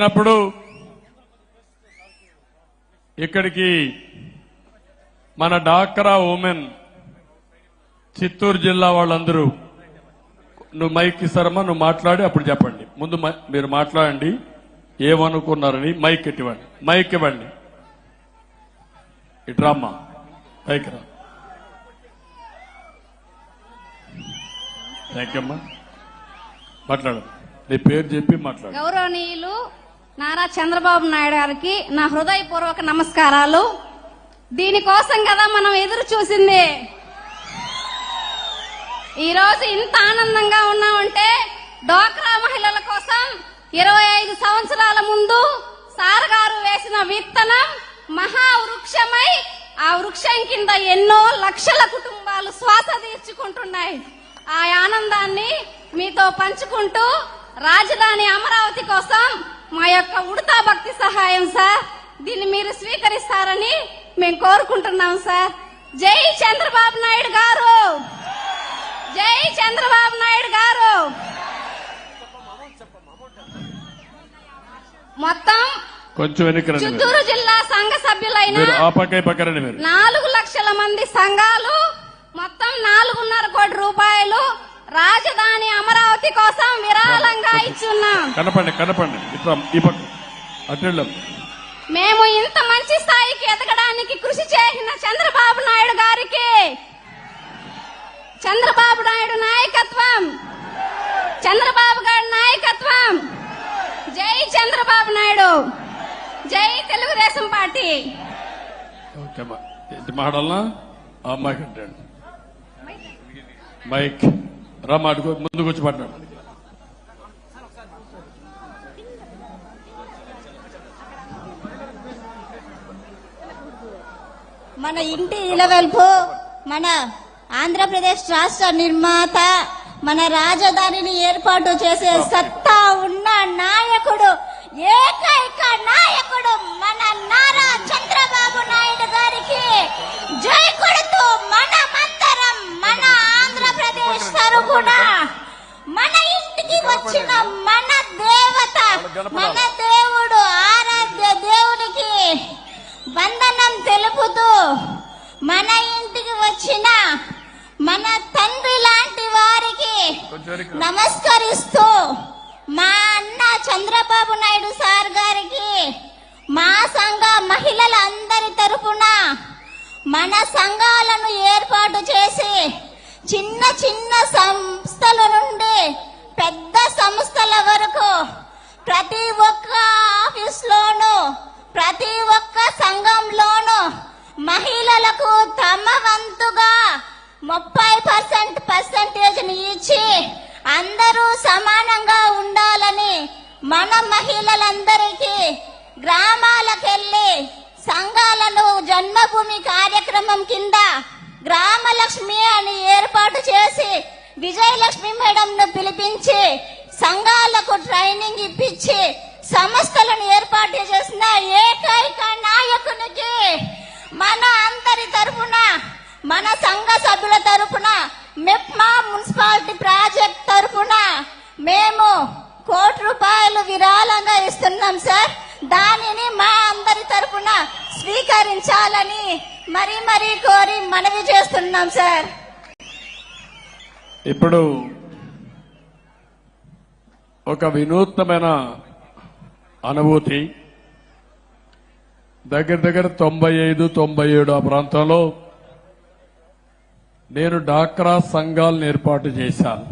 అప్పుడు ఇక్కడికి మన డాక్రా ఉమెన్ చిత్తూరు జిల్లా వాళ్ళందరూ నువ్వు మైక్ ఇస్తారమ్మా, నువ్వు మాట్లాడి అప్పుడు చెప్పండి. ముందు మీరు మాట్లాడండి, ఏమనుకున్నారని. మైక్ ఇవ్వండి, మైక్ ఇవ్వండి. ఇట్రామ్మా, మైక్ రా. థ్యాంక్ యూ అమ్మా, మాట్లాడు. నీ పేరు చెప్పి మాట్లాడు. గౌరవనీయులు నారా చంద్రబాబు నాయుడు గారికి నా హృదయపూర్వక నమస్కారాలు. దీనికోసం కదా మనం ఎదురు చూసింది. ఈ రోజు ఇంత ఆనందంగా ఉన్నామంటే డ్వాక్రా మహిళల కోసం 25 సంవత్సరాల ముందు సార్ గారు వేసిన విత్తనం మహావృక్షమై ఆ వృక్షం కింద ఎన్నో లక్షల కుటుంబాలు శ్వాస తీర్చుకుంటున్నాయి. ఆ ఆనందాన్ని మీతో పంచుకుంటూ రాజధాని అమరావతి కోసం మా యొక్క ఉడతా భక్తి సహాయం సార్, దీన్ని మీరు స్వీకరిస్తారని మేము కోరుకుంటున్నాం సార్. జై చంద్రబాబు నాయుడు గారు, జై చంద్రబాబు నాయుడు గారు. మొత్తం కొంచెం చిత్తూరు జిల్లా సంఘ సభ్యులైన 4 లక్షల మంది సంఘాలు మొత్తం 4.5 కోట్ల రూపాయలు రాజధాని అమరావతి కోసం విరాళంగా ఇచ్చున్నాం. కనపండి మేము ఇంత మంచి స్థాయికి ఎదగడానికి కృషి చేసిన చంద్రబాబు నాయుడు గారికి, చంద్రబాబు నాయుడు నాయకత్వం, చంద్రబాబు గారి నాయకత్వం. జై చంద్రబాబు నాయుడు, జై తెలుగుదేశం పార్టీ. మాట్లాడాలనా? మైక్ అంటాడు, మైక్ రా, మాట్లాడుకో, ముందుకు వచ్చి మాట్లాడు. మన ఇంటి ఇలవెల్పు, మన ఆంధ్రప్రదేశ్ రాష్ట్ర నిర్మాత, మన రాజధానిని ఏర్పాటు చేసే సత్తా ఉన్న నాయకుడు, ఏకైక నాయకుడు మన నారా చంద్రబాబు నాయుడు గారికి జై కొడుతూ మనమందరం మన ఆంధ్రప్రదేశ్ తరపున మన ఇంటికి వచ్చిన మన దేవత, మన దేవుడు, ఆరాధ్య దేవునికి వందనం తెలుపుతూ, మన ఇంటికి వచ్చిన మన తండ్రి లాంటి వారికి నమస్కరిస్తూ, మా అన్న చంద్రబాబు నాయుడు సార్ గారికి మా సంఘ మహిళలందరి తరపున మన సంఘాలను ఏర్పాటు చేసి చిన్న చిన్న సంస్థల నుండి పెద్ద సంస్థల వరకు ప్రతి ఒక్క ఆఫీస్లోనూ ప్రతి ఒక్క సంఘంలోనూ మహిళలకు తమ వంతుగా 30% ఇచ్చి అందరూ సమానంగా ఉండాలని మన మహిళలందరికీ గ్రామాలకెళ్లి సంఘాలను జన్మభూమి కార్యక్రమం కింద గ్రామలక్ష్మి అని ఏర్పాటు చేసి విజయలక్ష్మి మేడంను పిలిపించి సంఘాలకు ట్రైనింగ్ ఇప్పించి సంస్థలను ఏర్పాటు చేసిన ఏకైక నాయకునికి మన అందరి తరపున, మన సంఘ సభ్యుల తరపున, మెప్మా మున్సిపాలిటీ ప్రాజెక్ట్ తరపున మేము 1 కోటి రూపాయలు విరాళంగా ఇస్తున్నాం సార్. దానిని మా అందరి తరపున స్వీకరించాలని మరీ కోరి మనవి చేస్తున్నాం సార్. ఇప్పుడు ఒక వినూత్నమైన అనుభూతి. దగ్గర 95-97 ఆ ప్రాంతంలో నేను డాక్రా సంఘాలను ఏర్పాటు చేశాను.